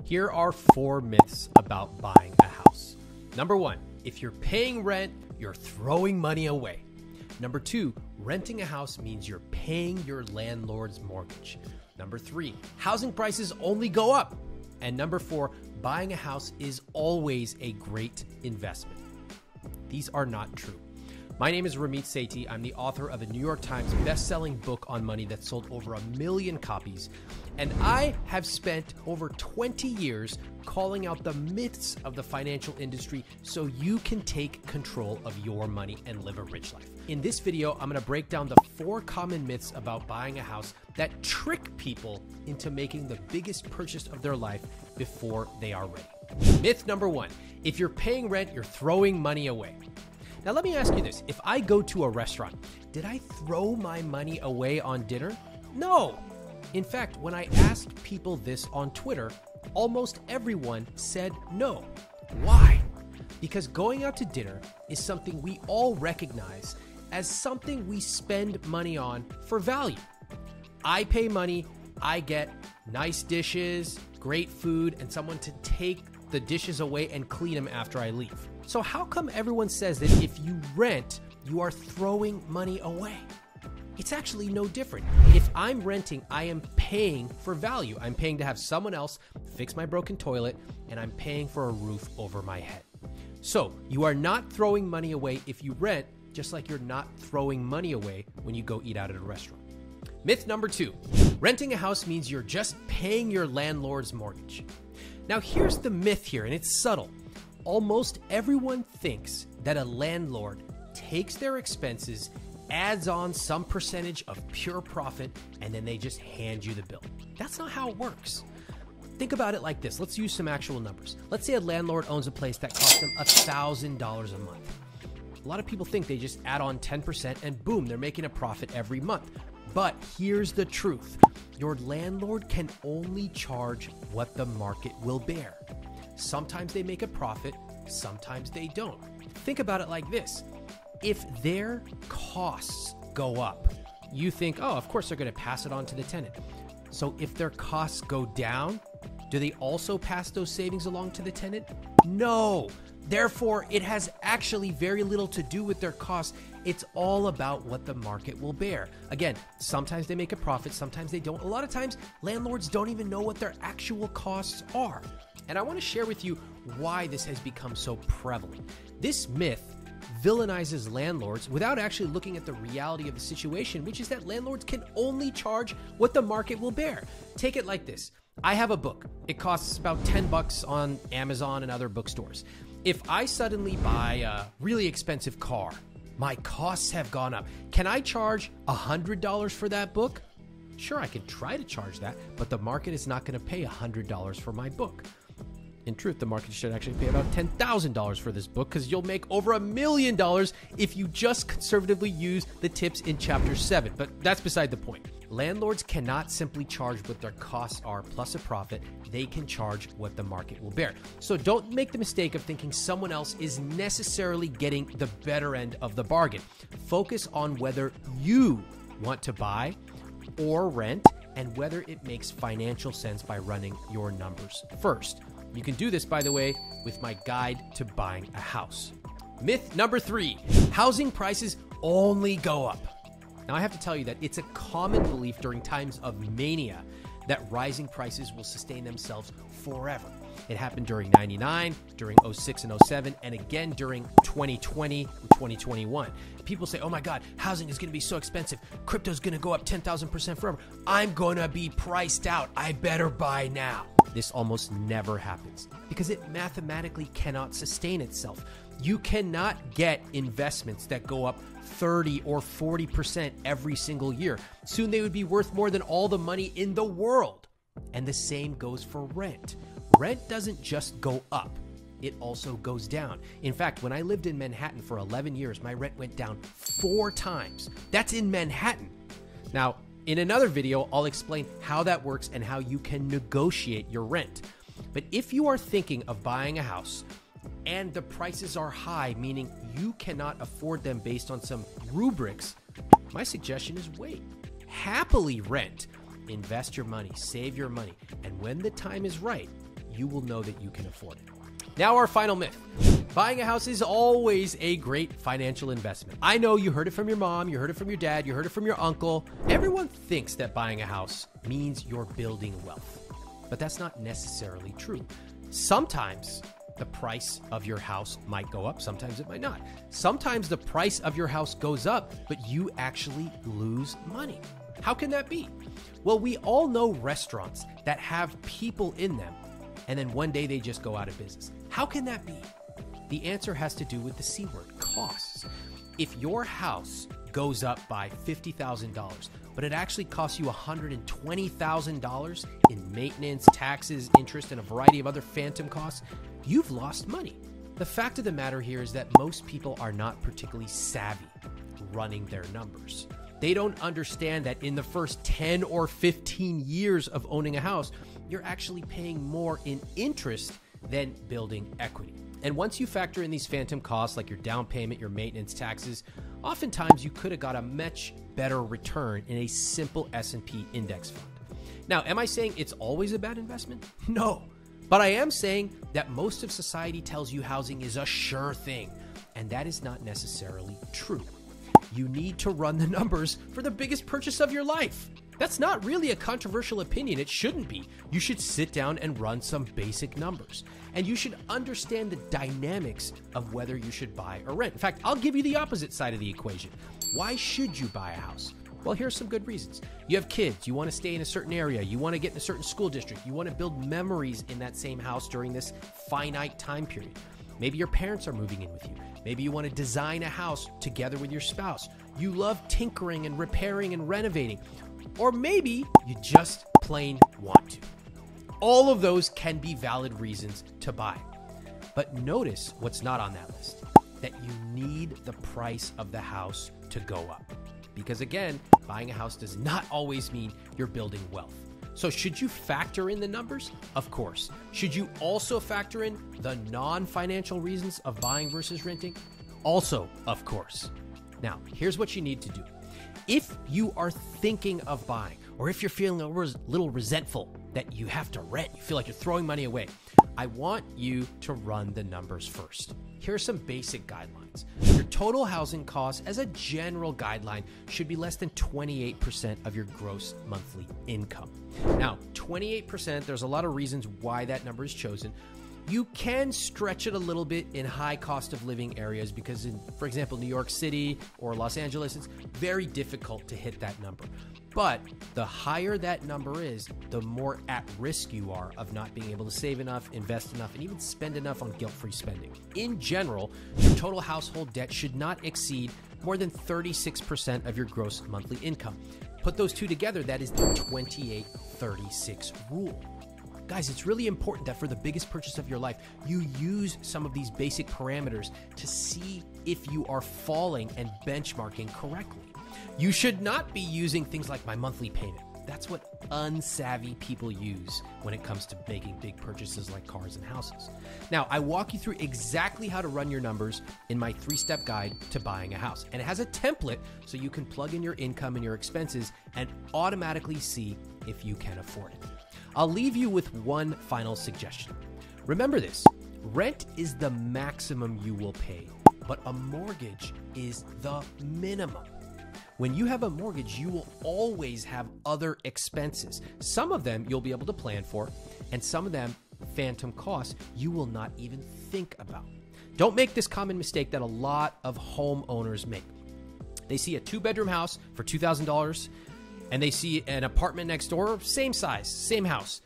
Here are 4 myths about buying a house. Number 1, if you're paying rent, you're throwing money away. Number 2, renting a house means you're paying your landlord's mortgage. Number 3, housing prices only go up. And number 4, buying a house is always a great investment. These are not true. My name is Ramit Sethi. I'm the author of a New York Times best-selling book on money that sold over 1 million copies. And I have spent over 20 years calling out the myths of the financial industry so you can take control of your money and live a rich life. In this video, I'm going to break down the 4 common myths about buying a house that trick people into making the biggest purchase of their life before they are ready. Myth number 1, if you're paying rent, you're throwing money away. Now, let me ask you this. If I go to a restaurant, did I throw my money away on dinner? No. In fact, when I asked people this on Twitter, almost everyone said no. Why? Because going out to dinner is something we all recognize as something we spend money on for value. I pay money, I get nice dishes, great food, and someone to take the dishes away and clean them after I leave. So how come everyone says that if you rent, you are throwing money away? It's actually no different. If I'm renting, I am paying for value. I'm paying to have someone else fix my broken toilet, and I'm paying for a roof over my head. So you are not throwing money away if you rent, just like you're not throwing money away when you go eat out at a restaurant. Myth number 2, renting a house means you're just paying your landlord's mortgage. Now here's the myth here, and it's subtle. Almost everyone thinks that a landlord takes their expenses, adds on some percentage of pure profit, and then they just hand you the bill. That's not how it works. Think about it like this. Let's use some actual numbers. Let's say a landlord owns a place that costs them $1,000 a month. A lot of people think they just add on 10% and boom, they're making a profit every month. But here's the truth. Your landlord can only charge what the market will bear. Sometimes they make a profit, sometimes they don't. Think about it like this. If their costs go up, you think, oh, of course they're going to pass it on to the tenant. So if their costs go down, do they also pass those savings along to the tenant? No. Therefore, it has actually very little to do with their costs. It's all about what the market will bear. Again, sometimes they make a profit, sometimes they don't. A lot of times, landlords don't even know what their actual costs are. And I want to share with you why this has become so prevalent. This myth villainizes landlords without actually looking at the reality of the situation, which is that landlords can only charge what the market will bear. Take it like this. I have a book. It costs about $10 on Amazon and other bookstores. If I suddenly buy a really expensive car, my costs have gone up. Can I charge $100 for that book? Sure, I can try to charge that, but the market is not going to pay $100 for my book. In truth, the market should actually pay about $10,000 for this book because you'll make over $1 million if you just conservatively use the tips in chapter 7. But that's beside the point. Landlords cannot simply charge what their costs are plus a profit. They can charge what the market will bear. So don't make the mistake of thinking someone else is necessarily getting the better end of the bargain. Focus on whether you want to buy or rent and whether it makes financial sense by running your numbers first. You can do this, by the way, with my guide to buying a house. Myth number 3, housing prices only go up. Now, I have to tell you that it's a common belief during times of mania that rising prices will sustain themselves forever. It happened during 99, during 06 and 07, and again during 2020 and 2021. People say, oh my God, housing is going to be so expensive. Crypto's going to go up 10,000% forever. I'm going to be priced out. I better buy now. This almost never happens because it mathematically cannot sustain itself. You cannot get investments that go up 30 or 40% every single year. Soon they would be worth more than all the money in the world. And the same goes for rent. Rent doesn't just go up, it also goes down. In fact, when I lived in Manhattan for 11 years, my rent went down 4 times. That's in Manhattan. Now, in another video, I'll explain how that works and how you can negotiate your rent. But if you are thinking of buying a house and the prices are high, meaning you cannot afford them based on some rubrics, my suggestion is wait. Happily rent. Invest your money, save your money, and when the time is right, you will know that you can afford it. Now, our final myth. Buying a house is always a great financial investment. I know you heard it from your mom, you heard it from your dad, you heard it from your uncle. Everyone thinks that buying a house means you're building wealth, but that's not necessarily true. Sometimes the price of your house might go up, sometimes it might not. Sometimes the price of your house goes up, but you actually lose money. How can that be? Well, we all know restaurants that have people in them, and then one day they just go out of business. How can that be? The answer has to do with the C word, costs. If your house goes up by $50,000, but it actually costs you $120,000 in maintenance, taxes, interest, and a variety of other phantom costs, you've lost money. The fact of the matter here is that most people are not particularly savvy running their numbers. They don't understand that in the first 10 or 15 years of owning a house, you're actually paying more in interest than building equity. And once you factor in these phantom costs like your down payment, your maintenance, taxes, oftentimes you could have got a much better return in a simple S&P index fund. Now, am I saying it's always a bad investment? No. But I am saying that most of society tells you housing is a sure thing, and that is not necessarily true. You need to run the numbers for the biggest purchase of your life. That's not really a controversial opinion. It shouldn't be. You should sit down and run some basic numbers. And you should understand the dynamics of whether you should buy or rent. In fact, I'll give you the opposite side of the equation. Why should you buy a house? Well, here's some good reasons. You have kids. You want to stay in a certain area. You want to get in a certain school district. You want to build memories in that same house during this finite time period. Maybe your parents are moving in with you. Maybe you want to design a house together with your spouse. You love tinkering and repairing and renovating. Or maybe you just plain want to. All of those can be valid reasons to buy. But notice what's not on that list, that you need the price of the house to go up. Because again, buying a house does not always mean you're building wealth. So should you factor in the numbers? Of course. Should you also factor in the non-financial reasons of buying versus renting? Also, of course. Now, here's what you need to do. If you are thinking of buying, or if you're feeling a little resentful that you have to rent, you feel like you're throwing money away, I want you to run the numbers first. Here are some basic guidelines. Your total housing costs, as a general guideline, should be less than 28% of your gross monthly income. Now, 28%, there's a lot of reasons why that number is chosen. You can stretch it a little bit in high cost of living areas because in, for example, New York City or Los Angeles, it's very difficult to hit that number. But the higher that number is, the more at risk you are of not being able to save enough, invest enough, and even spend enough on guilt-free spending. In general, your total household debt should not exceed more than 36% of your gross monthly income. Put those two together, that is the 28-36 rule. Guys, it's really important that for the biggest purchase of your life, you use some of these basic parameters to see if you are falling and benchmarking correctly. You should not be using things like my monthly payment. That's what unsavvy people use when it comes to making big purchases like cars and houses. Now, I walk you through exactly how to run your numbers in my 3-step guide to buying a house. And it has a template so you can plug in your income and your expenses and automatically see if you can afford it. I'll leave you with one final suggestion. Remember this, rent is the maximum you will pay, but a mortgage is the minimum. When you have a mortgage, you will always have other expenses. Some of them you'll be able to plan for, and some of them, phantom costs, you will not even think about. Don't make this common mistake that a lot of homeowners make. They see a 2-bedroom house for $2,000, and they see an apartment next door, same size, same house,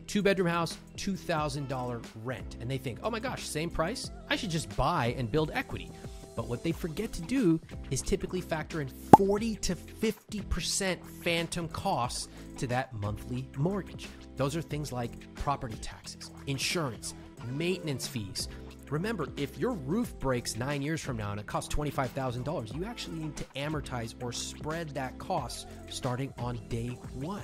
2-bedroom house, $2,000 rent. And they think, oh my gosh, same price? I should just buy and build equity. But what they forget to do is typically factor in 40 to 50% phantom costs to that monthly mortgage. Those are things like property taxes, insurance, maintenance fees. Remember, if your roof breaks 9 years from now and it costs $25,000, you actually need to amortize or spread that cost starting on day one.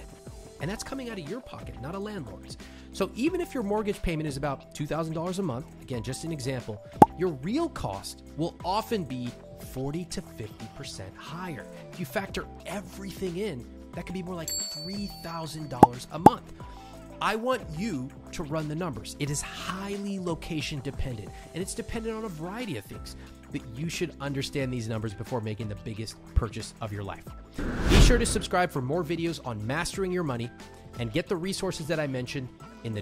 And that's coming out of your pocket, not a landlord's. So even if your mortgage payment is about $2,000 a month, again, just an example, your real cost will often be 40 to 50% higher. If you factor everything in, that could be more like $3,000 a month. I want you to run the numbers. It is highly location dependent, and it's dependent on a variety of things. But you should understand these numbers before making the biggest purchase of your life. Be sure to subscribe for more videos on mastering your money and get the resources that I mentioned in the